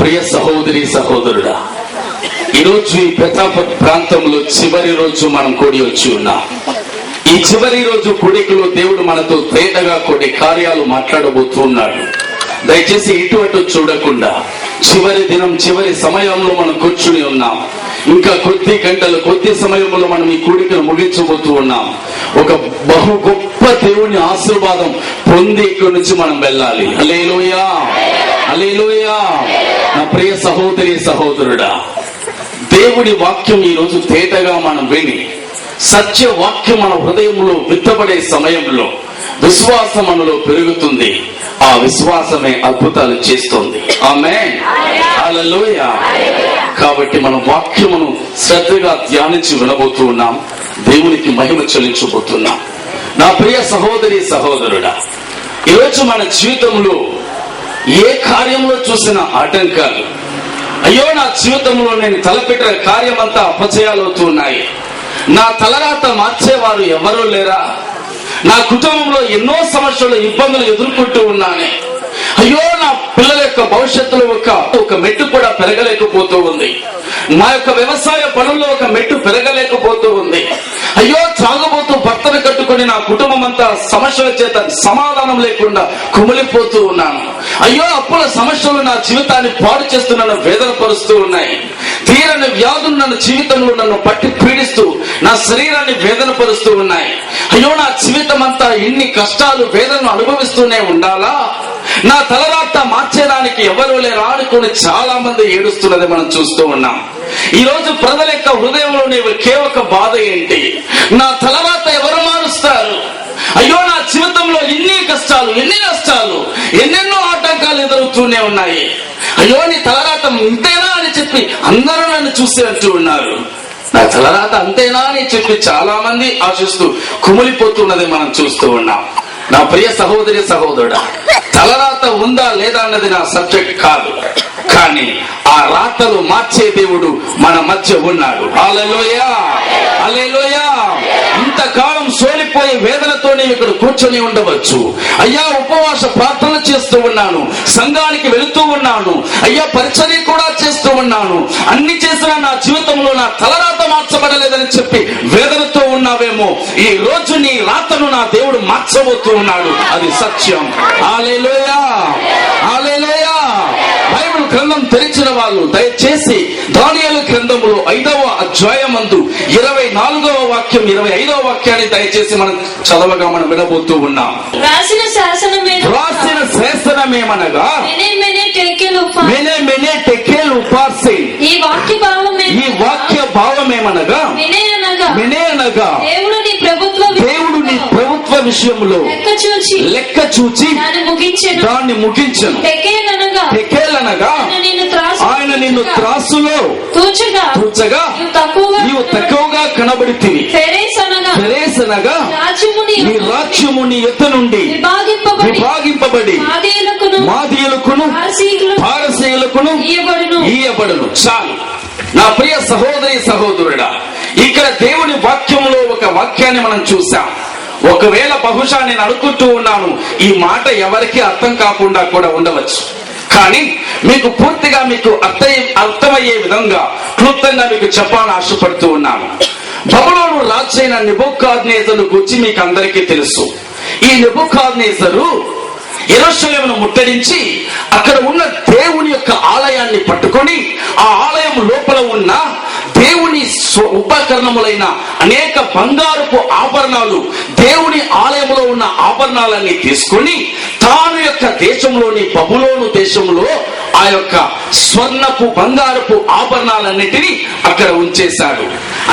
ప్రియ సహోదరి సహోదరుడా, ఈరోజు ఈ పెతాపత్ ప్రాంతంలో చివరి రోజు మనం కూడి వచ్చి ఉన్నాం. ఈ చివరి రోజు కూడికలో దేవుడు మనతో తేటగా కొన్ని కార్యాలు మాట్లాడబోతున్నాడు. దయచేసి ఇటు అటు చూడకుండా చివరి దినం చివరి సమయంలో మనం కూర్చుని ఉన్నాం. ఇంకా కొద్ది గంటలు కొద్ది సమయంలో మనం ఈ కూడికను ముగించబోతూ ఉన్నాం. ఒక బహు గొప్ప దేవుని ఆశీర్వాదం పొంది ఇక్కడి నుంచి మనం వెళ్ళాలి. హల్లెలూయా, హల్లెలూయా. నా ప్రియ సహోదరి సహోదరుడా, దేవుడి వాక్యం ఈ రోజు తేటగా మనం విని సత్య వాక్యం మన హృదయంలో విత్తబడే సమయంలో విశ్వాసం మనలో పెరుగుతుంది. ఆ విశ్వాసమే అద్భుతాలు చేస్తుంది. ఆమేన్, హల్లెలూయా. కాబట్టి మనం వాక్యమును శ్రద్ధగా ధ్యానించి వినబోతూ ఉన్నాం. దేవునికి మహిమ చెల్లించబోతున్నాం. నా ప్రియ సహోదరి సహోదరుడా, ఈరోజు మన జీవితంలో ఏ కార్యంలో చూసిన ఆటంకాలు, అయ్యో నా జీవితంలో నేను తలపెట్టిన కార్యమంతా అపజయాలవుతున్నాయి, నా తలరాత మార్చేవారు ఎవరూ లేరా, నా కుటుంబంలో ఎన్నో సమస్యలు ఇబ్బందులు ఎదుర్కొంటూ ఉన్నాను, అయ్యో నా పిల్లల యొక్క భవిష్యత్తులో ఒక మెట్టు కూడా పెరగలేకపోతూ ఉంది, నా యొక్క వ్యవసాయ పనుల్లో ఒక మెట్టు పెరగలేకపోతూ ఉంది, అయ్యో తాగుబోతూ భర్తను కట్టుకొని నా కుటుంబం అంతా సమస్యల చేత సమాధానం లేకుండా కుమిలిపోతూ ఉన్నాను, అయ్యో అప్పుల సమస్యలు నా జీవితాన్ని పాడు చేస్తూ నన్ను వేదన పరుస్తూ ఉన్నాయి, తీరని వ్యాధులు నన్ను జీవితంలో నన్ను పట్టి పీడిస్తూ నా శరీరాన్ని వేదన పరుస్తూ ఉన్నాయి, అయ్యో నా జీవితం అంతా ఇన్ని కష్టాలు వేదనను అనుభవిస్తూనే ఉండాలా, నా తలరాత మార్చేదానికి ఎవరు లేరా అనుకుని చాలా మంది ఏడుస్తున్నది మనం చూస్తూ ఉన్నాం. ఈ రోజు ప్రజల యొక్క హృదయంలో ఒకే ఒక బాధ ఏంటి, నా తలరాత ఎవరు మారుస్తారు, అయ్యో నా జీవితంలో ఎన్ని కష్టాలు ఎన్ని నష్టాలు ఎన్నెన్నో ఆటంకాలు ఎదురవుతూనే ఉన్నాయి, అయ్యో నీ తలరాత ఇంతేనా అని చెప్పి అందరూ నన్ను చూసి అంటూ ఉన్నారు, నా తలరాత అంతేనా అని చెప్పి చాలా మంది ఆశిస్తూ కుమిలిపోతున్నది మనం చూస్తూ ఉన్నాం. నా ప్రియ సహోదరి సహోదరుడా, తలరాత ఉందా లేదా అన్నది నా సబ్జెక్ట్ కాదు, కానీ ఆ రాతలు మార్చే దేవుడు మన మధ్య ఉన్నాడు. హల్లెలూయా, హల్లెలూయా. ఇంతకాలం సోలిపోయే వేదనతో నేను ఇక్కడ కూర్చొని ఉండవచ్చు, అయ్యా ఉపవాస ప్రార్థన చేస్తూ ఉన్నాను, సంఘానికి వెళుతూ ఉన్నాను, అయ్యా పరిచర్య కూడా చేస్తూ ఉన్నాను, అన్ని చేసినా నా జీవితంలో నా తలరాత మార్చబడలేదని చెప్పి వేదనతో ఉన్నావేమో, ఈ రోజు నీ రాతను నా దేవుడు మార్చబోతూ ఉన్నాడు. అది సత్యం. హల్లెలూయా, హల్లెలూయా. బైబిల్ గ్రంథం తెరిచిన వాళ్ళు దయచేసి దానియేలు గ్రంథములో 5వ అధ్యాయమందు 24వ వాక్యం 25వ వాక్యాన్ని దయచేసి మనం చదవగా మనం వినబోతూ ఉన్నాం. రాసిన శాసనమేమనగా ఈ వాక్య భావమేమనగా వినేయనగా దేవుడు నీ ప్రభుత్వ విషయంలో లెక్క చూచి దాన్ని ముగించెను. తెకేలనగా ఆయన నిన్ను త్రాసులో తూచగా నీవు తక్కువగా కనబడితివి. తెరేసనగా నీ రాజ్యము నీ ఎత్తు నుండి విభాగింపబడి మాదీయులకును పారసీయులకును ఇయ్యబడును. చాలు. నా ప్రియ సహోదరి సహోదరుడా, ఇక్కడ దేవుని వాక్యంలో ఒక వాక్యాన్ని మనం చూసాం. ఒకవేళ బహుశా నేను అనుకుంటూ ఉన్నాను, ఈ మాట ఎవరికి అర్థం కాకుండా కూడా ఉండవచ్చు, కానీ మీకు పూర్తిగా మీకు అర్థమయ్యే విధంగా క్లుప్తంగా మీకు చెప్పాలని ఆశపడుతూ ఉన్నాను. బబులోను రాజు అయిన నెబుకద్నెజరు గురించి మీకు అందరికీ తెలుసు. ఈ నెబుకద్నెజరు యెరూషలేమును ముట్టడించి అక్కడ ఉన్న దేవుని యొక్క ఆలయాన్ని పట్టుకొని ఆ ఆలయం లోపల ఉన్న దేవుని ఉపకరణములైన అనేక బంగారపు ఆభరణాలు, దేవుని ఆలయంలో ఉన్న ఆభరణాలన్నీ తీసుకొని తాను యొక్క దేశంలోని బబులోను దేశంలో ఆ యొక్క స్వర్ణపు బంగారపు ఆభరణాలన్నిటినీ అక్కడ ఉంచేశాడు.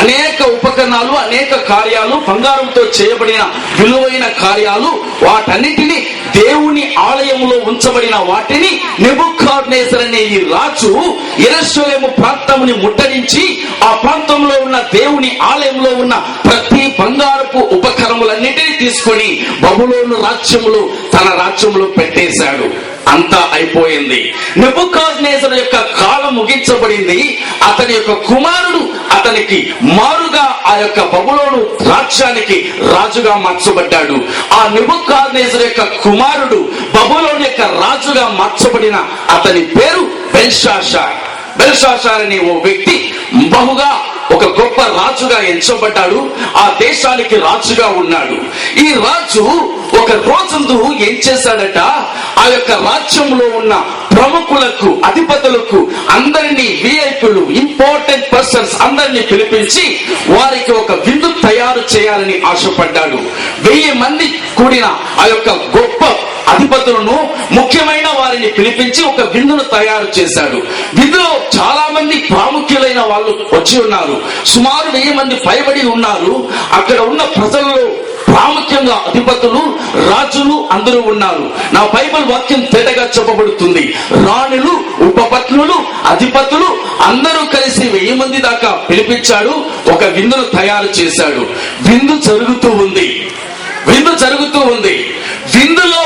అనేక ఉపకరణాలు, అనేక కార్యాలు, బంగారంతో చేయబడిన విలువైన కార్యాలు, వాటన్నిటినీ దేవుని ఆలయంలో ఉంచబడిన వాటిని నెబుకద్నెజరు అనే ఈ రాజు యెరూషలేము ప్రాంతముని ముట్టడించి ఆ ప్రాంతంలో ఉన్న దేవుని ఆలయంలో ఉన్న ప్రతి బంగారపు ఉపకరణములన్నిటినీ తీసుకొని బబులోను రాజ్యములో తన రాజ్యంలో పెట్టేశాడు. అంతా అయిపోయింది. నెబుకద్నెజరు యొక్క కాలం ముగించబడింది. అతని యొక్క కుమారుడు అతనికి మారుగా ఆ యొక్క బబులోను రాజ్యానికి రాజుగా మార్చబడ్డాడు. ఆ నెబుకద్నెజరు యొక్క కుమారుడు బబులోను యొక్క రాజుగా మార్చబడిన అతని పేరు బెల్షాషార్ అనే ఓ వ్యక్తి బహుగా ఒక గొప్ప రాజుగా ఎంచబడ్డాడు. ఆ దేశానికి రాజుగా ఉన్నాడు. ఈ రాజు ఒక రోజందు ఏం చేశాడట, ఆ యొక్క రాజ్యంలో ఉన్న ప్రముఖులకు, అధిపతులకు అందరినీ, విఐపీలు, ఇంపార్టెంట్ పర్సన్స్ అందరినీ పిలిపించి వారికి ఒక విందు తయారు చేయాలని ఆశపడ్డాడు. 1000 మంది కూడిన ఆ యొక్క గొప్ప అధిపతులను, ముఖ్యమైన వారిని పిలిపించి ఒక విందును తయారు చేశాడు. విందులో చాలా మంది ప్రాముఖ్యులైన వాళ్ళు వచ్చి ఉన్నారు. సుమారు 1000 మంది పైబడి ఉన్నారు. అక్కడ ఉన్న ప్రజల్లో ప్రాముఖ్యంగా అధిపతులు, రాజులు అందరూ ఉన్నారు. నా బైబిల్ వాక్యం తేటగా చెప్పబడుతుంది. రాణులు, ఉపపత్నులు, అధిపతులు అందరూ కలిసి 1000 మంది దాకా పిలిపించాడు. ఒక విందును తయారు చేశాడు. విందు జరుగుతూ ఉంది. విందులో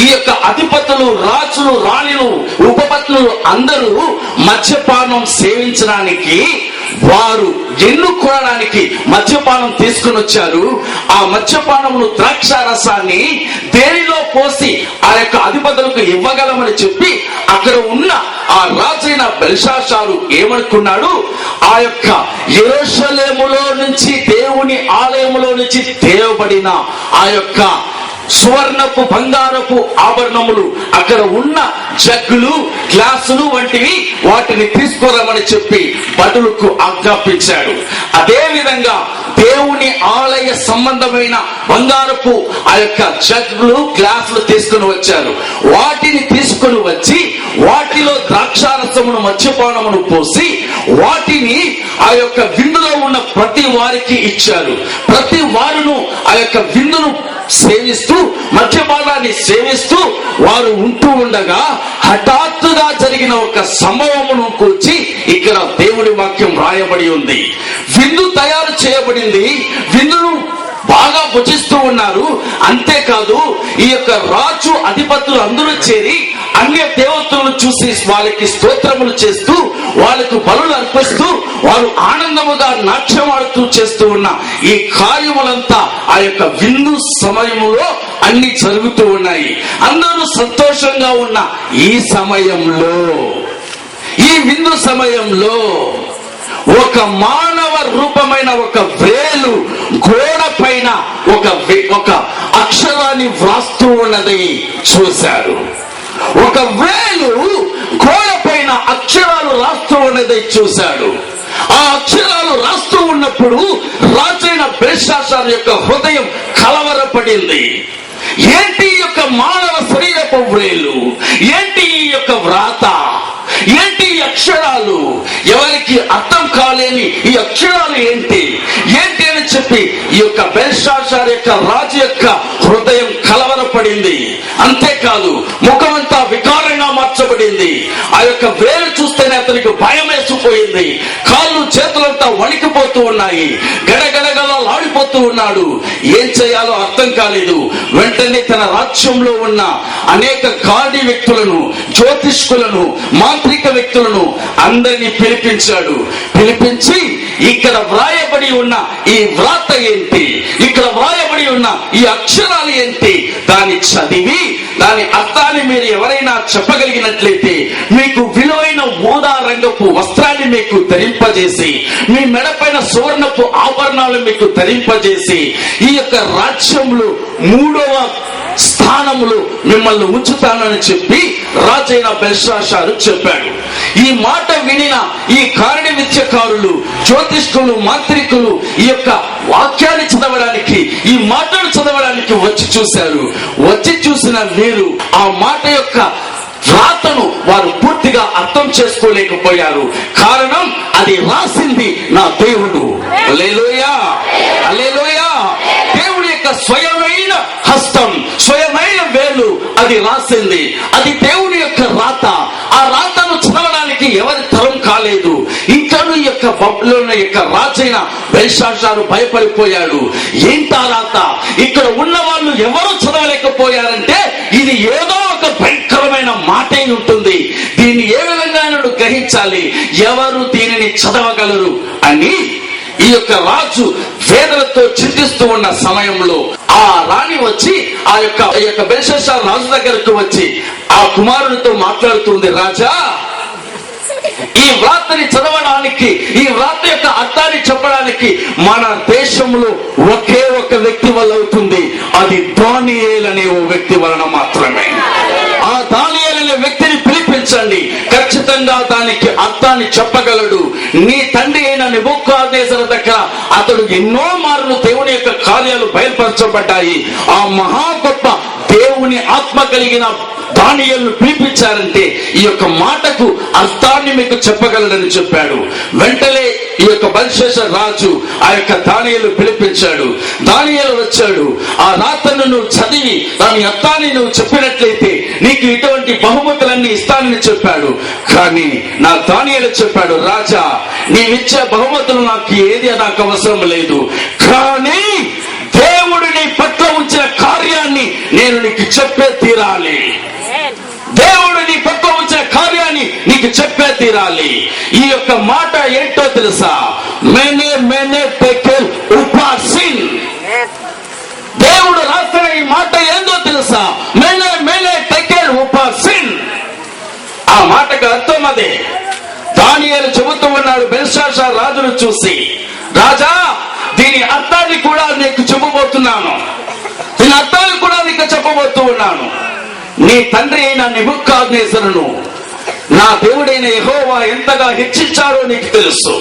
ఈ యొక్క అధిపతులు, రాజులు, రాణులు, ఉపపత్నులు అందరూ మద్యపానం సేవించడానికి, వారు ఎన్నుకోవడానికి మద్యపానం తీసుకుని వచ్చారు. ఆ మద్యపానమును, ద్రాక్ష రసాన్ని దేనిలో పోసి ఆ యొక్క అధిపతులకు ఇవ్వగలమని చెప్పి అక్కడ ఉన్న ఆ రాజైన బెల్షాషారు ఏమనుకున్నాడు, ఆ యొక్క యెరూషలేములో నుంచి, దేవుని ఆలయములో నుంచి తేవబడిన ఆ యొక్క సువర్ణపు, బంగారపు ఆభరణములు, అక్కడ ఉన్న జగ్గులు, గ్లాసులు వంటివి, వాటిని తీసుకురమని చెప్పి భటులకు ఆజ్ఞాపించాడు. అదే విధంగా దేవుని ఆలయ సంబంధమైన బంగారపు ఆ యొక్క జగ్గులు, గ్లాసులు తీసుకుని వచ్చారు. వాటిని తీసుకుని వచ్చి వాటిలో ద్రాక్షారసమును, మద్యపానమును పోసి వాటిని ఆ యొక్క విందులో ఉన్న ప్రతి వారికి ఇచ్చారు. ప్రతి వారును ఆ యొక్క విందును సేవిస్తూ, మద్యపానాన్ని సేవిస్తూ వారు ఉంటూ ఉండగా హఠాత్తుగా జరిగిన ఒక సంభవమును కూర్చి ఇక్కడ దేవుడి వాక్యం రాయబడి ఉంది. విందు తయారు చేయబడింది. విందును బాగా భుజిస్తూ ఉన్నారు. అంతేకాదు, ఈ యొక్క రాజు, అధిపతులు అందరూ చేరి అన్య దేవతలను చూసి వాళ్ళకి స్తోత్రములు చేస్తూ, వాళ్ళకు బలులు అర్పిస్తూ, వారు ఆనందముగా నాట్యమాడుతూ చేస్తూ ఉన్న ఈ కార్యములంతా ఆ యొక్క విందు సమయములో అన్ని జరుగుతూ ఉన్నాయి. అందరూ సంతోషంగా ఉన్న ఈ సమయంలో, ఈ విందు సమయంలో ఒక మానవ రూపమైన ఒక వేలు గోడ పైన ఒక అక్షరాన్ని వ్రాస్తూ ఉన్నది చూశారు. ఒక వేలు గోడ పైన అక్షరాలు రాస్తూ ఉన్నది చూశాడు. ఆ అక్షరాలు రాస్తూ ఉన్నప్పుడు రాజైన బెల్షాషారు యొక్క హృదయం కలవరపడింది. ఏంటి ఈ యొక్క మానవ శరీరపు వేలు? ఏంటి ఈ యొక్క వ్రాత? ఏంటి ఈ అక్షరాలు? ఎవరికి అర్థం కాలేని ఈ అక్షరాలు ఏంటి అని చెప్పి ఈ యొక్క బెల్షాషారు యొక్క రాజు యొక్క హృదయం కలవరపడింది. అంతేకాదు, ముఖమంతా వికారంగా మార్చబడింది. ఆ యొక్క వేలు చూస్తేనే అతనికి భయం వేసిపోయింది. కాళ్ళు, చేతులంతా వణికిపోతూ ఉన్నాయి. గడగడగలాడిపోతూ ఉన్నాడు. ఏం చేయాలో అర్థం కాలేదు. వెంటనే తన రాజ్యంలో ఉన్న అనేక గాడి వ్యక్తులను, జ్యోతిష్కులను, మాంత్రిక వ్యక్తులను అందరినీ పిలిపించాడు. పిలిపించి ఇక్కడ వ్రాయబడి ఉన్న ఈ వ్రాత ఏంటి, ఇక్కడ వ్రాయబడి ఉన్న ఈ అక్షరాలు ఏంటి, దాన్ని చదివి దాని అర్థాన్ని మీరు ఎవరైనా చెప్పగలిగినట్లయితే మీకు విలువైన ఊదా రంగపు వస్త్రాన్ని మీకు ధరింపజేసి, మీ మెడపైన సువర్ణపు ఆభరణాలు మీకు ధరింపజేసి, ఈ యొక్క రాజ్యంలో 3వ స్థానములు మిమ్మల్ని ఉంచుతానని చెప్పి రాజైన బెల్షాషారు చెప్పాడు. ఈ మాట వినిన ఈ కారణ విద్యకారులు, జ్యోతిష్కులు, మాంత్రికులు ఈ యొక్క వాక్యాన్ని చదవడానికి, ఈ మాటలు చదవడానికి వచ్చి చూశారు. వచ్చి చూసిన వీరు ఆ మాట యొక్క వ్రాతను వారు పూర్తిగా అర్థం చేసుకోలేకపోయారు. కారణం, అది రాసింది నా దేవుడు. హల్లెలూయా, హల్లెలూయా. దేవుడి యొక్క స్వయమైన హస్తం, స్వయమైన వేలు అది రాసింది. అది దేవుని యొక్క రాత. ఆ రాతను చదవడానికి ఎవరి తరం కాలేదు. ఇంకా ఈ యొక్క బబులోను యొక్క రాజైన బెల్షాషారు భయపడిపోయాడు. ఏంటా రాత? ఇక్కడ ఉన్న వాళ్ళు ఎవరు చదవలేకపోయారంటే ఇది ఏదో ఒక భయంకరమైన మాటే ఉంటుంది. దీన్ని ఏ విధంగా గ్రహించాలి, ఎవరు దీనిని చదవగలరు అని ఈ యొక్క రాజు వేదనతో చింతిస్తూ ఉన్న సమయంలో ఆ రాణి వచ్చి ఆ యొక్క బెల్షాషారు రాజు దగ్గరకు వచ్చి ఆ కుమారునితో మాట్లాడుతుంది. రాజా, ఈ వ్రాతని చదవడానికి, ఈ వ్రాత యొక్క అర్థాన్ని చెప్పడానికి మన దేశంలో ఒకే ఒక వ్యక్తి వల్ల అవుతుంది. అది దానియేలు అనే ఓ వ్యక్తి వలన మాత్రమే. ఆ దానియేలు అనే వ్యక్తిని పిలిపించండి, ఖచ్చితంగా దానికి అర్థాన్ని చెప్పగలడు. నీ తండ్రి అయిన నెబుకద్నెజరు దగ్గర అతడు ఎన్నో మార్లు దేవుని యొక్క కార్యాలు బయలుపరచబడ్డాయి. ఆ మహా గొప్ప దేవుని ఆత్మ కలిగిన దానియేలును పిలిపించారంటే ఈ యొక్క మాటకు అర్థాన్ని మీకు చెప్పగలడని చెప్పాడు. వెంటనే ఈ యొక్క బెల్షస్సర్ రాజు ఆ యొక్క దానియేలు పిలిపించాడు. దానియేలు వచ్చాడు. ఆ రాతను నువ్వు చదివి దాని అర్థాన్ని నువ్వు చెప్పినట్లయితే నీకు ఇటువంటి బహుమతులన్నీ ఇస్తానని చెప్పాడు. కానీ నా దానియేలు చెప్పాడు, రాజా నీవిచ్చే బహుమతులు నాకు అవసరం లేదు, కానీ దేవుడు నీ పట్ల ఉంచిన కార్యాన్ని నేను నీకు చెప్పే తీరాలి. దేవుడు నీ పట్ల ఉంచిన కార్యాన్ని నీకు చెప్పే తీరాలి. ఈ యొక్క మాట ఏంటో తెలుసా? మేనే టెకెల్ ఉపాసిన్. దేవుడు రాసిన ఈ మాట ఏందో తెలుసా? మేనే టెకెల్ ఉపాసిన్. ఆ మాటకు అర్థం అదే. దానియేలు చెబుతూ ఉన్నాడు బెల్షస్సర్ రాజును చూసి, రాజా దీని అర్థాన్ని కూడా నీకు చెప్పబోతున్నాను, దీని అర్థాన్ని కూడా నీకు చెప్పబోతూ ఉన్నాను. నీ తండ్రి అయిన నెబుకద్నెజరును నా దేవుడైన యెహోవా ఎంతగా హెచ్చించారో నీకు తెలుసు,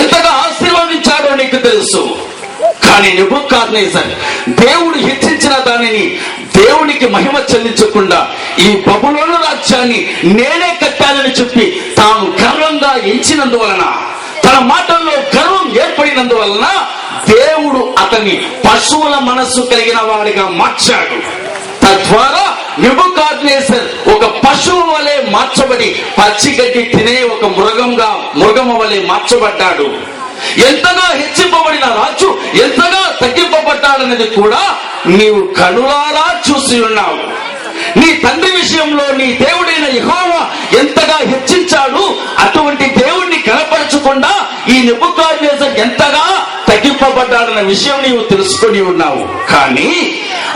ఎంతగా ఆశీర్వదించారో నీకు తెలుసు. కానీ నెబుకద్నెజరు దేవుడు హెచ్చించిన దానిని దేవునికి మహిమ చెల్లించకుండా ఈ బబులోను రాజ్యాన్ని నేనే కట్టాలని చెప్పి తాను గర్వంగా ఎంచినందువలన, తన మాటల్లో గర్వం ఏర్పడినందువలన దేవుడు అతన్ని పశువుల మనస్సు కలిగిన వాడిగా మార్చాడు. తద్వారా నెబుకద్నెజరు ఒక పశువు వలె మార్చబడి పచ్చిగడ్డి తినే ఒక మృగము వలె మార్చబడ్డాడు. ఎంతగా హెచ్చింపబడిన రాజు ఎంతగా తగ్గింపబడ్డాడనేది కూడా నీవు కనులారా చూసి ఉన్నావు. నీ తండ్రి విషయంలో నీ దేవుడైన యెహోవా ఎంతగా హెచ్చించాడు, అటువంటి దేవుణ్ణి కనపరచకుండా ఈ నెబుకద్నెజరు ఎంతగా తగ్గింపబడ్డాడన్న విషయం నీవు తెలుసుకొని ఉన్నావు. కానీ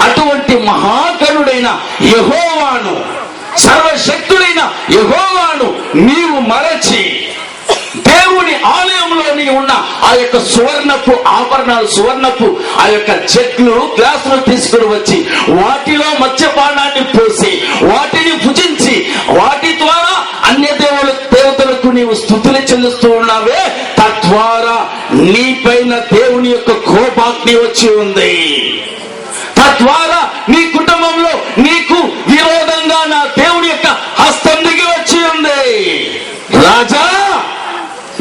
అటువంటి మహాగణుడైన యెహోవాను, సర్వశక్తుడైన యెహోవాను నీవు మరచి దేవుని ఆలయంలో ఉన్న ఆ యొక్క సువర్ణపు ఆభరణాలు, సువర్ణపు ఆ యొక్క చెట్లు గ్లాసులు తీసుకుని వచ్చి వాటిలో మద్యపానాన్ని పోసి వాటిని భుజించి వాటి ద్వారా అన్య దేవతలకు నీవు స్తుతులు చెల్లిస్తూ ఉన్నావే, తద్వారా నీపైన దేవుని యొక్క కోపాగ్ని వచ్చి ఉంది. తద్వారా నీ కుటుంబంలో నీకు విరోధంగా నా దేవుని యొక్క హస్తం దిగి వచ్చి ఉంది. రాజా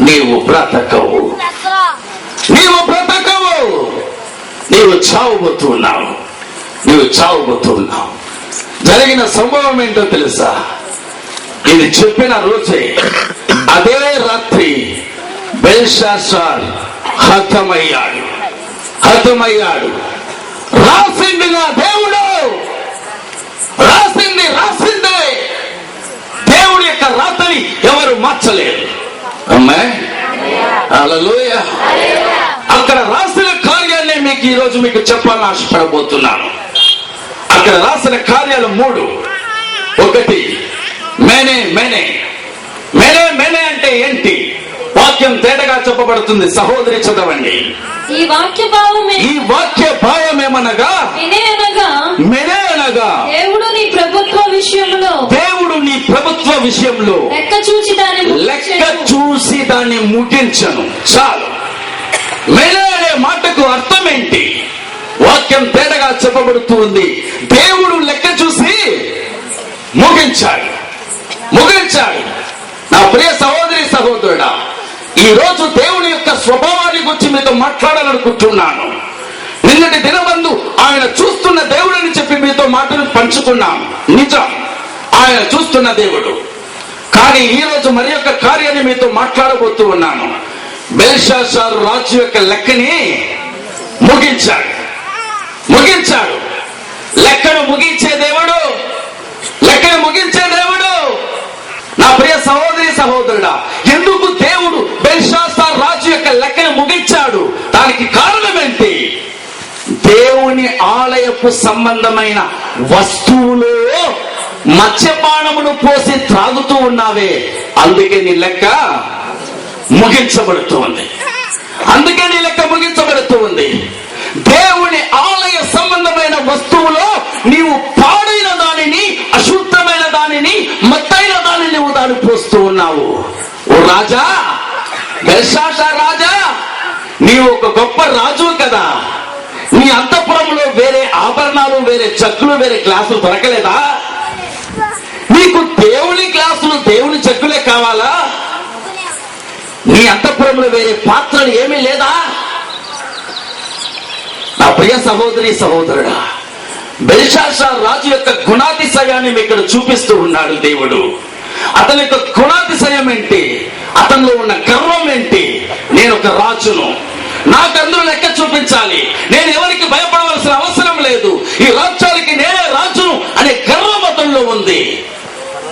నీవు బ్రతకవు, నీవు బ్రతకవు, నీవు చావబోతున్నావు, నీవు చావబోతున్నావు. జరిగిన సంభవం ఏంటో తెలుసా? ఇది చెప్పిన రోజే అదే రాత్రి బెల్షస్సర్ హతమయ్యాడు. రాసింది నా దేవుడు, రాసిందే. దేవుడి యొక్క రాతని ఎవరు మార్చలేరు. హల్లెలూయా. అక్కడ రాసిన కార్యాలే మీకు ఈ రోజు మీకు చెప్పాలని ఆశపడబోతున్నాను. అక్కడ రాసిన కార్యాలు 3. ఒకటి మేనే అంటే ఏంటి? వాక్యం తేటగా చెప్పబడుతుంది. సహోదరి చదవండి. ఈ వాక్య భావం ఏమనగా మెనే అనగా దేవుడు నీ ప్రభుత్వ విషయంలో లెక్క చూసి దాన్ని ముగించను. చాలు. మెనే అనే మాటకు అర్థం ఏంటి? వాక్యం తేటగా చెప్పబడుతుంది. దేవుడు లెక్క చూసి ముగించాడు. నా ప్రియ సహోదరి సహోదరుడా, ఈ రోజు దేవుని యొక్క స్వభావాన్ని గురించి మీతో మాట్లాడాలనుకుంటున్నాను. నిన్నటి దినమందు ఆయన చూస్తున్న దేవుడని చెప్పి మీతో మాటలు పంచుకున్నాను. నిజం, ఆయన చూస్తున్న దేవుడు. కానీ ఈ రోజు మరి యొక్క కార్యాన్ని మీతో మాట్లాడబోతూ ఉన్నాను. బెల్షస్సర్ రాజు యొక్క లెక్కని ముగించాడు. లెక్కను ముగించే దేవుడు. నా ప్రియ సహోదరి సహోదరుడా, ఎందుకు దేవుడు బెల్షస్సర్ రాజు యొక్క లెక్కను ముగించాడు? దానికి కారణం ఏంటి? దేవుని ఆలయపు సంబంధమైన వస్తువులో మద్యపానమును పోసి త్రాగుతూ ఉన్నావే, అందుకే నీ లెక్క ముగించబడుతూ ఉంది. అందుకే నీ లెక్క ముగించబడుతూ ఉంది. దేవుని ఆలయ సంబంధమైన వస్తువులో నీవు పాడైన దానిని, అశుద్ధమైన దానిని, మత్తైన దానిని నువ్వు దాన్ని పోస్తూ ఉన్నావు. ఓ రాజా, బెల్షాషార్ రాజా, నీవు ఒక గొప్ప రాజు కదా. నీ అంతఃపురంలో వేరే ఆభరణాలు, వేరే చెక్కులు, వేరే గ్లాసులు దొరకలేదా? నీకు దేవుని గ్లాసులు, దేవుని చెక్కులే కావాలా? నీ అంతఃపురంలో వేరే పాత్రలు ఏమీ లేదా? నా ప్రియ సహోదరి సహోదరుడా, బెల్షాషార్ రాజు యొక్క గుణాతిశయాన్ని ఇక్కడ చూపిస్తూ ఉన్నాడు దేవుడు. అతని యొక్క గుణాతిశయం ఏంటి? అతనిలో ఉన్న గర్వం ఏంటి? నేను ఒక రాజును, నాకు అందరూ లెక్క చూపించాలి, నేను ఎవరికి భయపడవలసిన అవసరం లేదు, ఈ రాజ్యాలకి నేనే రాజును అనే గర్వం అతనిలో ఉంది.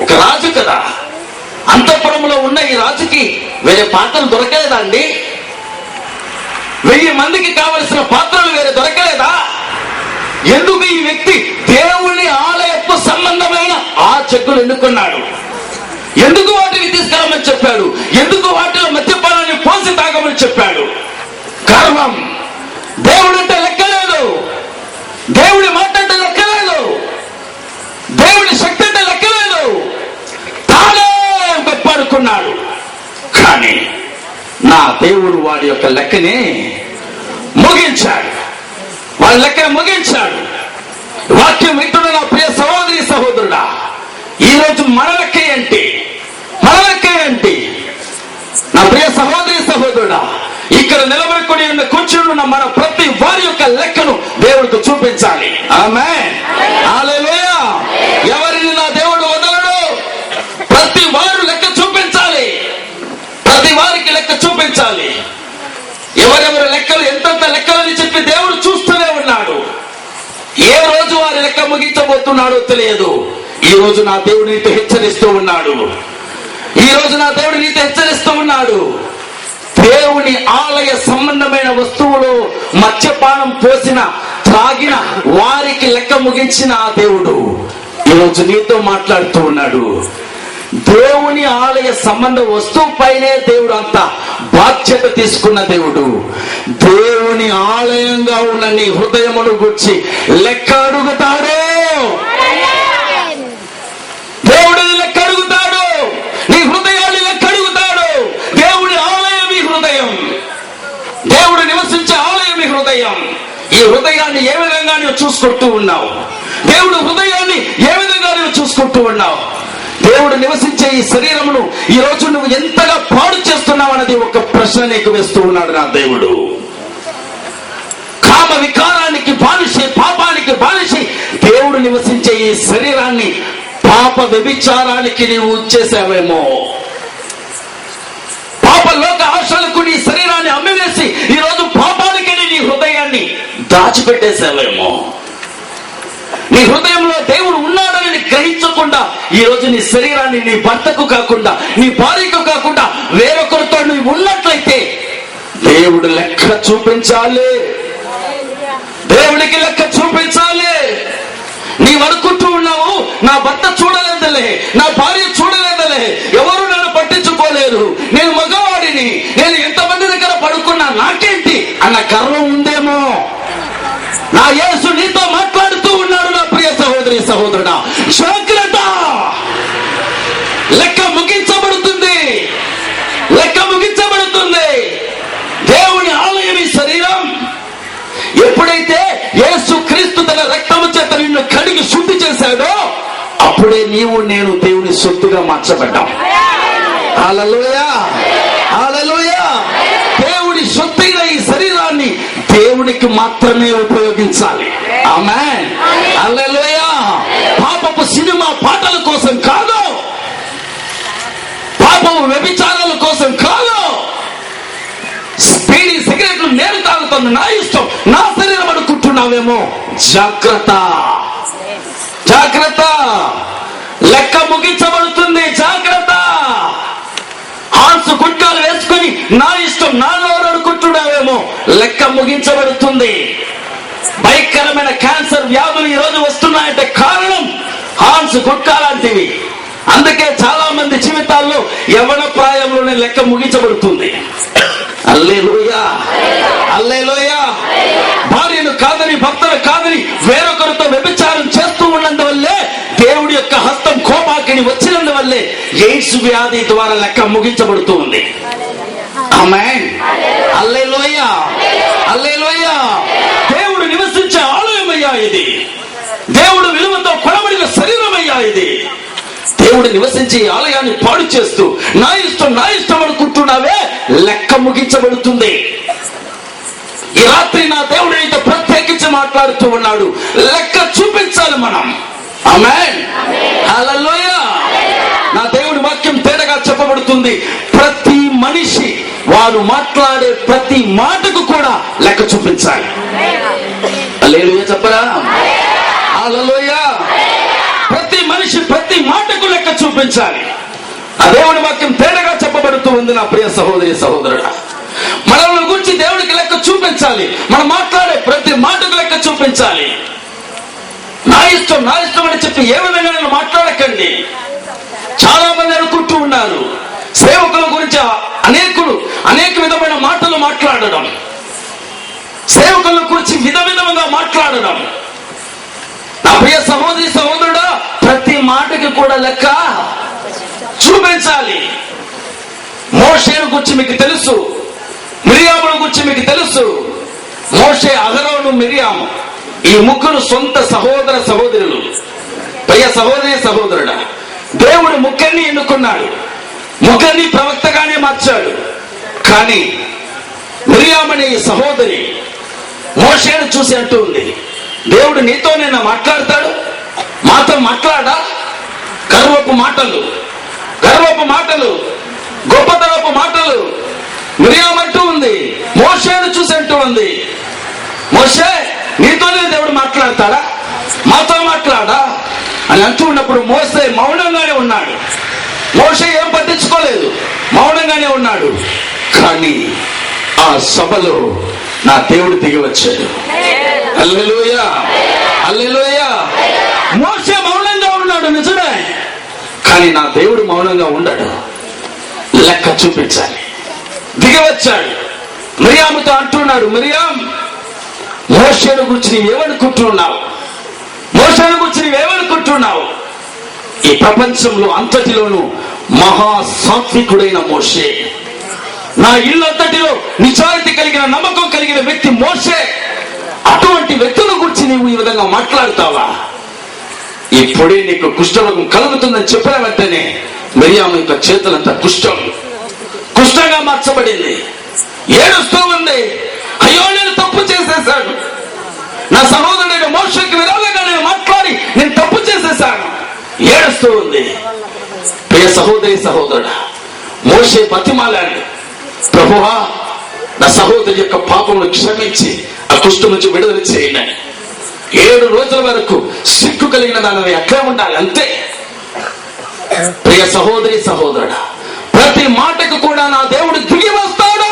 ఒక రాజు కదా. అంతఃపురంలో ఉన్న ఈ రాజుకి వేరే పాత్రలు దొరకలేదా అండి? 1000 మందికి కావలసిన పాత్రలు వేరే దొరకలేదా? ఎందుకు ఈ వ్యక్తి దేవుని ఆలయపు సంబంధమైన ఆ చెక్కులు ఎన్నుకున్నాడు? ఎందుకు వాటిని తీసుకురామని చెప్పాడు? ఎందుకు వాటిలో మద్యపానాన్ని పోసి తాగమని చెప్పాడు? గర్వం. దేవుడు అంటే లెక్కలేదు, దేవుడి మాట అంటే లెక్కలేదు, దేవుడి శక్తి అంటే లెక్కలేదు. తానే గొప్పడుకున్నాడు. కానీ నా దేవుడు వాడి యొక్క లెక్కని ముగించాడు, వాడి లెక్కని ముగించాడు. వాక్యం వింటున్న నా ప్రియ సహోదరి సహోదరుడా, ఈరోజు మన లెక్క ఏంటి? మన లెక్క ఏంటి? నా ప్రియ సహోదరి సహోదరుడా, ఇక్కడ నిలబడుకొని ఉన్న కూర్చుని ఉన్న మన ప్రతి వారి యొక్క లెక్కను దేవుడికి చూపించాలి. ఆమేన్, హల్లెలూయా. ఎవరిని నా దేవుడు వదలడు. ప్రతి వారు లెక్క చూపించాలి, ప్రతి వారికి లెక్క చూపించాలి. ఎవరెవరి లెక్కలు ఎంతంత లెక్కలని చెప్పి దేవుడు చూస్తూనే ఉన్నాడు. ఏ రోజు వారి లెక్క ముగించబోతున్నాడో తెలియదు. ఈ రోజు నా దేవుడు నీతో హెచ్చరిస్తూ ఉన్నాడు. ఈ రోజు నా దేవుడు నీతో హెచ్చరిస్తూ ఉన్నాడు. దేవుని ఆలయ సంబంధమైన వస్తువులో మద్యపానం పోసిన, త్రాగిన వారికి లెక్క ముగించిన ఆ దేవుడు ఈరోజు నీతో మాట్లాడుతూ ఉన్నాడు. దేవుని ఆలయ సంబంధ వస్తువు పైనే దేవుడు అంత బాధ్యత తీసుకున్న దేవుడు. దేవుని ఆలయంగా ఉన్న నీ హృదయమును గురించి లెక్క అడుగుతాడు. దేవుడు లెక్క అడుగుతాడు, నీ హృదయాన్ని లెక్క అడుగుతాడు. దేవుడి ఆలయం ఈ హృదయం, దేవుడు నివసించే ఆలయం ఈ హృదయం. ఈ హృదయాన్ని ఏ విధంగా నువ్వు చూసుకుంటూ ఉన్నావు? దేవుడు హృదయాన్ని ఏ విధంగా నువ్వు చూసుకుంటూ ఉన్నావు? దేవుడు నివసించే ఈ శరీరమును ఈ రోజు నువ్వు ఎంతగా పాడు చేస్తున్నావు అన్నది ఒక ప్రశ్న నీకు వేస్తూ ఉన్నాడు నా దేవుడు. కామ వికారానికి బానిసై, పాపానికి బానిసై దేవుడు నివసించే ఈ శరీరాన్ని పాప వ్యభిచారానికి నీవు చేసావేమో. పాప లోక ఆశలకు నీ శరీరాన్ని అమ్మివేసి ఈ రోజు పాపానికి నీ హృదయాన్ని దాచిపెట్టేసావేమో. నీ హృదయంలో దేవుడు ఉన్నాడని గ్రహించకుండా ఈ రోజు నీ శరీరాన్ని నీ భర్తకు కాకుండా, నీ భార్యకు కాకుండా వేరొకరితో నువ్వు ఉన్నట్లయితే దేవుడు లెక్క చూపించాలి. దేవుడికి లెక్క చూపించాలి. నీవు అనుకుంటూ ఉన్నావు, నా భర్త చూడలేదలే, నా భార్య చూడలేదలే, ఎవరు నన్ను పట్టించుకోలేరు, నేను మగవాడిని, నేను ఎంతమంది దగ్గర పడుకున్నా నాకేంటి అన్న గర్వం ఉందేమో. నా యేసు నీతో మాట్లాడుతూ ఉన్నాడు నా ప్రియ సహోదరి సహోదరుడా. జాగ్రత్త, లెక్క ముగించబడుతుంది, లెక్క ముగించబడుతుంది. దేవుని ఆలయం ఈ శరీరం. ఎప్పుడైతే యేసు క్రీస్తు తన రక్తము చేత నిన్ను కడిగి శుద్ధి చేశాడో అప్పుడే నీవు నేను దేవుని సొత్తుగా మార్చబడ్డాం. హల్లెలూయా, హల్లెలూయా. దేవుడి సొత్తైన ఈ శరీరాన్ని దేవునికి మాత్రమే ఉపయోగించాలి. ఆమేన్, హల్లెలూయా. పాపపు సినిమా పాటల కోసం కాదు, పాపపు వ్యభిచారాల కోసం కాదు. స్పీడీ సిగరెట్లు నేను తాగుతాను, నా ఇష్టం, నా శరీరం అనుకుంటున్నావేమో. జాగ్రత్త, జాగ్రత్త. లెక్క ముగించబడుతుంది. జాగ్రత్త. హాన్స్ గుట్కాలు వేసుకొని నా ఇష్టం, నా నోరు అనుకుంటున్నావేమో. లెక్క ముగించబడుతుంది. భయంకరమైన క్యాన్సర్ వ్యాధులు ఈ రోజు వస్తున్నాయంటే కారణం హాన్స్ అడ్వాన్స్ గుట్కా లాంటివి. అందుకే చాలా మంది జీవితాల్లో యవ్వన ప్రాయంలోనే లెక్క ముగించబడుతుంది. హల్లెలూయా, హల్లెలూయా. భార్యను కాదని, భర్తను కాదని వేరొకరితో వ్యభిచారం చేస్తూ ఉన్నందువల్లే దేవుడి యొక్క హస్తం కోపాకిని వచ్చినందువల్లే ఎయిడ్స్ వ్యాధి ద్వారా లెక్క ముగించబడుతూ ఉంది. ఆమేన్, హల్లెలూయా, హల్లెలూయా. దేవుడు నివసించే ఆలయమయ్యా ఇది. దేవుడు విలువతో కొనబడిన శరీరమయ్యా ఇది. దేవుడు నివసించే ఆలయాన్ని పాడు చేస్తూ నా ఇష్టం అనుకుంటున్నావే, లెక్క ముగించబడుతుంది. ఈ రాత్రి నా దేవుడు అయితే ప్రత్యేకించి మాట్లాడుతూ ఉన్నాడు. లెక్క చూపించాలి మనం. ఆమేన్, హల్లెలూయా. నా దేవుడి వాక్యం తేటగా చెప్పబడుతుంది. ప్రతి మనిషి వారు మాట్లాడే ప్రతి మాటకు కూడా లెక్క చూపించాలి. హల్లెలూయా చెప్పరా? హల్లెలూయా. ప్రతి మనిషి ప్రతి మాటకు లెక్క చూపించాలి. ఆ దేవుడి వాక్యం తేటగా చెప్పబడుతూ ఉంది. నా ప్రియ సహోదరి సహోదరుడా, మనల్ని గురించి దేవుడికి లెక్క చూపించాలి. మనం మాట్లాడే ప్రతి మాటకు లెక్క చూపించాలి. నా ఇష్టం అని చెప్పి ఏ విధంగా నేను మాట్లాడకండి. చాలా మంది అనుకుంటూ ఉన్నారు సేవకుల గురించి అనేక విధమైన మాటలు మాట్లాడడం, సేవకుల గురించి విధంగా మాట్లాడడం. నా ప్రియ సహోదరి సహోదరుడా, ప్రతి మాటకి కూడా లెక్క చూపించాలి. మోషేను గురించి మీకు తెలుసు, మిరియాముల గురించి మీకు తెలుసు. మోషే, అహరోను, మిరియాము ఈ ముగ్గురు సొంత సహోదర సహోదరులు. ప్రియ సహోదరి సహోదరుడా, దేవుడు ముగ్గురిని ఎన్నుకున్నాడు, ముగ్గురిని ప్రవక్తగానే మార్చాడు. కానీ మిరియామనే ఈ సహోదరి మోషేను చూసి అంటూ ఉంది, దేవుడు నీతో నిన్న మాట్లాడతాడు, మాతో మాట్లాడా? గర్వపు మాటలు, గొప్పతనపు మాటలు మిరియామంటూ ఉంది. మోషేను చూసి అంటూ ఉంది, మోషే నీతోనే దేవుడు మాట్లాడతాడా, మాతో మాట్లాడా అని అంటూ ఉన్నప్పుడు మోషే మౌనంగానే ఉన్నాడు. మోషే ఏం పట్టించుకోలేదు, మౌనంగానే ఉన్నాడు. కానీ ఆ సభలో నా దేవుడు దిగి వచ్చాడు. హల్లెలూయా, హల్లెలూయా. మోషే మౌనంగా ఉన్నాడు నిజమే, కానీ నా దేవుడు మౌనంగా ఉన్నాడు. లెక్క చూపించాలి. దిగి వచ్చాడు. మిరియాముతో అంటున్నాడు, మిరియాం, మోషేను గురించి నీవేమనుకుంటున్నావు? ఈ ప్రపంచంలో అంతటిలోనూ మహాసాత్వికుడైన మోషే, నా ఇల్లు అంతటిలో నిజాయితీ కలిగిన, నమ్మకం కలిగిన వ్యక్తి మోషే. అటువంటి వ్యక్తుల గురించి నీవు ఈ విధంగా మాట్లాడతావా? ఇప్పుడే నీకు కుష్ఠరోగం కలుగుతుందని చెప్పిన వెంటనే మిరియాము యొక్క చేతులంతా కుష్ఠంగా మార్చబడింది. ఏడుస్తూ ఉంది, అయ్యో నేను తప్పు చేసేశాను, నా సహోదరుడైన మోషేకి విరోధంగా నేను మాట్లాడి నేను తప్పు చేసేశాను. ఏడుస్తూ ఉంది. ప్రియ సహోదరి సహోదరుడా, మోషే బతిమాలాడు, ప్రభువా నా సహోదరి యొక్క పాపమును క్షమించి ఆ కుష్ఠం నుంచి విడుదల చేయండి. 7 రోజుల వరకు సిగ్గు కలిగిన దానిని అట్లే ఉండాలి, అంతే. ప్రియ సహోదరి సహోదరుడా, ప్రతి మాటకు కూడా నా దేవుడు దిగి వస్తాడు.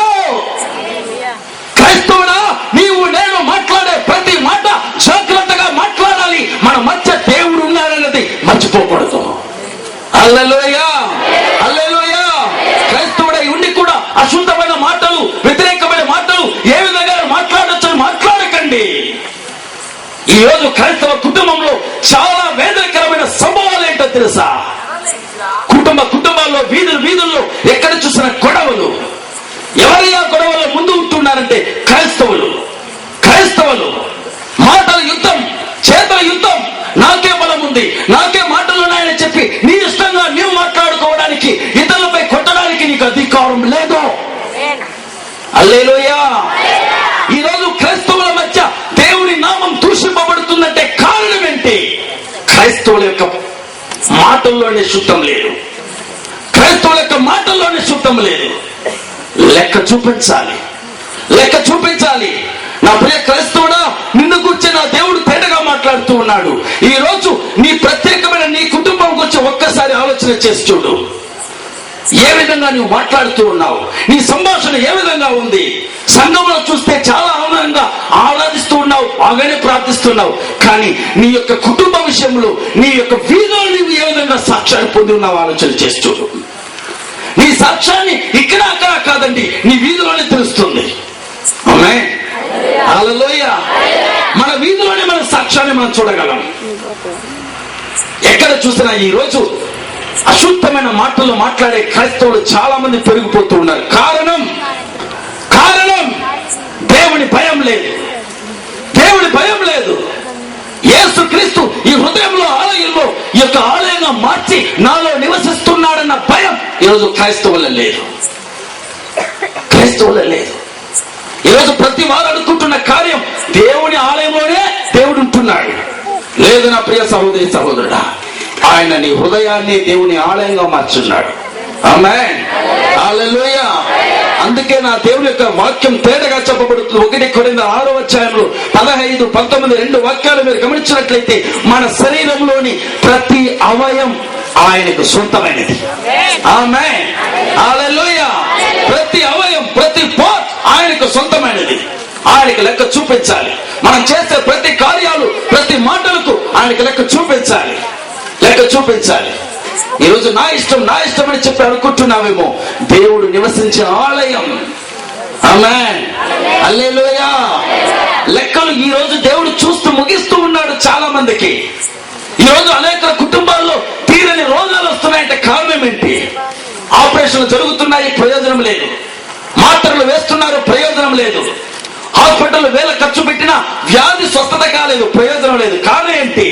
క్రైస్తవుడా, నీవు నేను మాట్లాడే ప్రతి మాట జాగ్రత్తగా మాట్లాడాలి. మన మధ్య దేవుడు ఉన్నాడన్నది మర్చిపోకూడదు. హల్లెలూయా, హల్లెలూయా. క్రైస్తవుడై ఉండి కూడా అశుద్ధమైన మాటలు, వ్యతిరేకమైన మాటలు ఏ విధంగా మాట్లాడొచ్చు మాట్లాడకండి. ఈ రోజు క్రైస్తవ కుటుంబంలో చాలా వేదనకరమైన సంభవాలు ఏంటో తెలుసా? కుటుంబాల్లో వీధుల్లో ఎక్కడ చూసిన గొడవలు. ఎవరి ఆ గొడవల్లో ముందు ఉంటున్నారంటే క్రైస్తవులు. మాటల యుద్ధం, చేతల యుద్ధం. నాకే బలం ఉంది, నాకే మాటలు ఉన్నాయని చెప్పి నీ ఇష్టంగా నీవు మాట్లాడుకోవడానికి, ఇతరులపై కొట్టడానికి నీకు అధికారం లేదు. హల్లెలూయా. ఈ రోజు క్రైస్తవుల మధ్య దేవుని నామం దూషింపబడుతుందంటే కారణం ఏంటి? క్రైస్తవుల యొక్క మాటల్లోనే శుద్ధం లేదు. లెక్క చూపించాలి. నా ప్రియ క్రైస్తవుడా, నిన్ను గురించి నా దేవుడు తేటగా మాట్లాడుతూ ఉన్నాడు. ఈ రోజు నీ ప్రత్యేకమైన నీ కుటుంబం గురించి ఒక్కసారి ఆలోచన చేసి చూడు. ఏ విధంగా నువ్వు మాట్లాడుతూ ఉన్నావు, నీ సంభాషణ ఏ విధంగా ఉంది. సంఘంలో చూస్తే చాలా ఆనందంగా ఆరాధిస్తూ ఉన్నావు, బాగానే ప్రార్థిస్తున్నావు, కానీ నీ యొక్క కుటుంబ విషయంలో, నీ యొక్క వీధిలో నీవు ఏ విధంగా సాక్ష్యాన్ని పొంది ఉన్నావు ఆలోచన చేస్తూ. నీ సాక్ష్యాన్ని ఇక్కడ అక్కడ కాదండి, నీ వీధిలోనే తెలుస్తుంది. ఆమేన్, హల్లెలూయా. మన వీధిలోనే మన సాక్ష్యాన్ని మనం చూడగలం. ఎక్కడ చూసినా ఈ రోజు అశుద్ధమైన మాటలు మాట్లాడే క్రైస్తవులు చాలా మంది పెరిగిపోతూ ఉన్నారు. కారణం దేవుని భయం లేదు. దేవుని భయం లేదు. యేసుక్రీస్తు ఈ హృదయంలో, ఆలయంలో ఈ యొక్క ఆలయంగా మార్చి నాలో నివసిస్తున్నాడన్న భయం ఈరోజు క్రైస్తవుల లేదు. ఈరోజు ప్రతి వారు అనుకుంటున్న కార్యం దేవుని ఆలయంలోనే దేవుడు ఉంటున్నాడు. లేదు నా ప్రియ సహోదరి సహోదరుడా, ఆయన నీ హృదయాన్ని దేవుని ఆలయంగా మార్చున్నాడు. ఆమేన్, హల్లెలూయా. అందుకే నా దేవుని యొక్క వాక్యం తేటగా చెప్పబడుతుంది. 1 కొరింథీయుల 6వ అధ్యాయంలో 15, 19 2 వాక్యాలు మీరు గమనించినట్లయితే, మన శరీరంలోని ప్రతి అవయం ఆయనకు సొంతమైనది. ఆమేన్, హల్లెలూయా. ప్రతి అవయం, ప్రతి పార్ట్ ఆయనకు సొంతమైనది. ఆయనకి లెక్క చూపించాలి. మనం చేసే ప్రతి కార్యాలు, ప్రతి మాటలకు ఆయనకి లెక్క చూపించాలి. ఈరోజు నా ఇష్టం అని చెప్పి అనుకుంటున్నావేమో, దేవుడు నివసించే ఆలయం. ఆమేన్, హల్లెలూయా. లెక్కలు ఈ రోజు దేవుడు చూస్తూ ముగిస్తూ ఉన్నాడు చాలా మందికి. ఈ రోజు అనేక కుటుంబాల్లో తీరని రోగాలు వస్తున్నాయంటే కారణం ఏంటి? ఆపరేషన్లు జరుగుతున్నాయి, ప్రయోజనం లేదు. మాత్రలు వేస్తున్నారు, ప్రయోజనం లేదు. హాస్పిటల్ వేల ఖర్చు పెట్టినా వ్యాధి స్వస్థత కాలేదు, ప్రయోజనం లేదు. కారణం ఏంటి?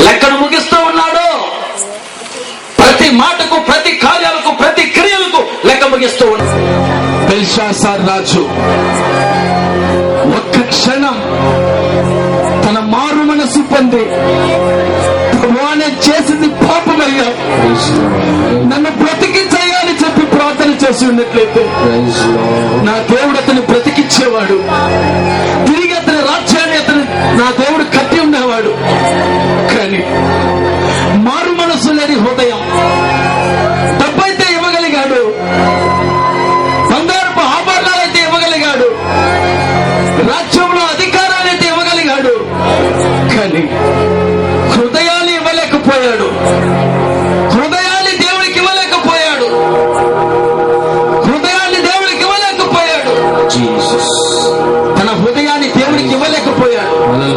లెక్కను ముగిస్తూ ఉన్నాడు. ప్రతి మాటకు, ప్రతి కార్యాలకు, ప్రతి క్రియలకు లెక్క ముగిస్తూ ఉన్నాడు. బెల్షాసార్ రాజు ఒక్క క్షణం తన మారు మనసు పొంది, చేసింది పాపమయ్యా, నన్ను బ్రతికించయ్యాని చెప్పి ప్రార్థన చేసి ఉన్నట్లయితే నా దేవుడు అతను బ్రతికించేవాడు. తిరిగి అతని రాజ్యాన్ని నా దేవుడు కట్టి ఉండేవాడు. కానీ మారు మనసు లేని హృదయం, డబ్బైతే ఇవ్వగలిగాడు, బంగారపు ఆభరణాలైతే ఇవ్వగలిగాడు, రాజ్యంలో అధికారాలైతే ఇవ్వగలిగాడు, కానీ హృదయాన్ని ఇవ్వలేకపోయాడు. హృదయాన్ని దేవుడికి ఇవ్వలేకపోయాడు. తన హృదయాన్ని దేవుడికి ఇవ్వలేకపోయాడు.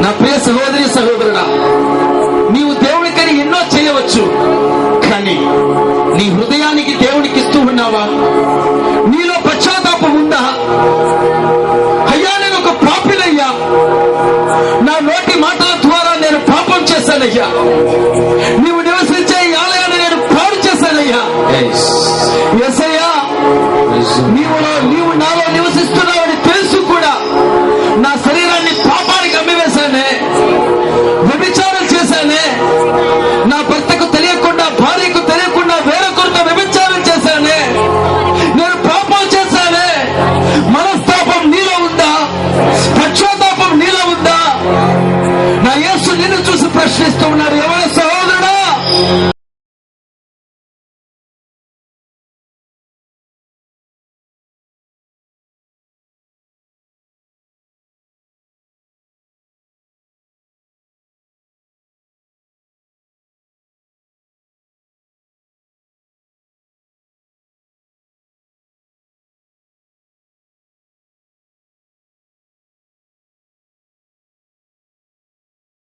నా ప్రియ సహోదరి సహోదరుడా, నీవు దేవుడికని ఎన్నో చేయవచ్చు, కానీ నీ హృదయానికి దేవుడికి ఇస్తూ ఉన్నావా? నీలో పశ్చాత్తాపం ఉందా? అయ్యా, నేను ఒక పాపినయ్యా, నా నోటి మాటల ద్వారా నేను పాపం చేశానయ్యా, నీవు నివసించే ఈ ఆలయాన్ని నేను పాడు చేశానయ్యా. యేసయ్యా, నీవు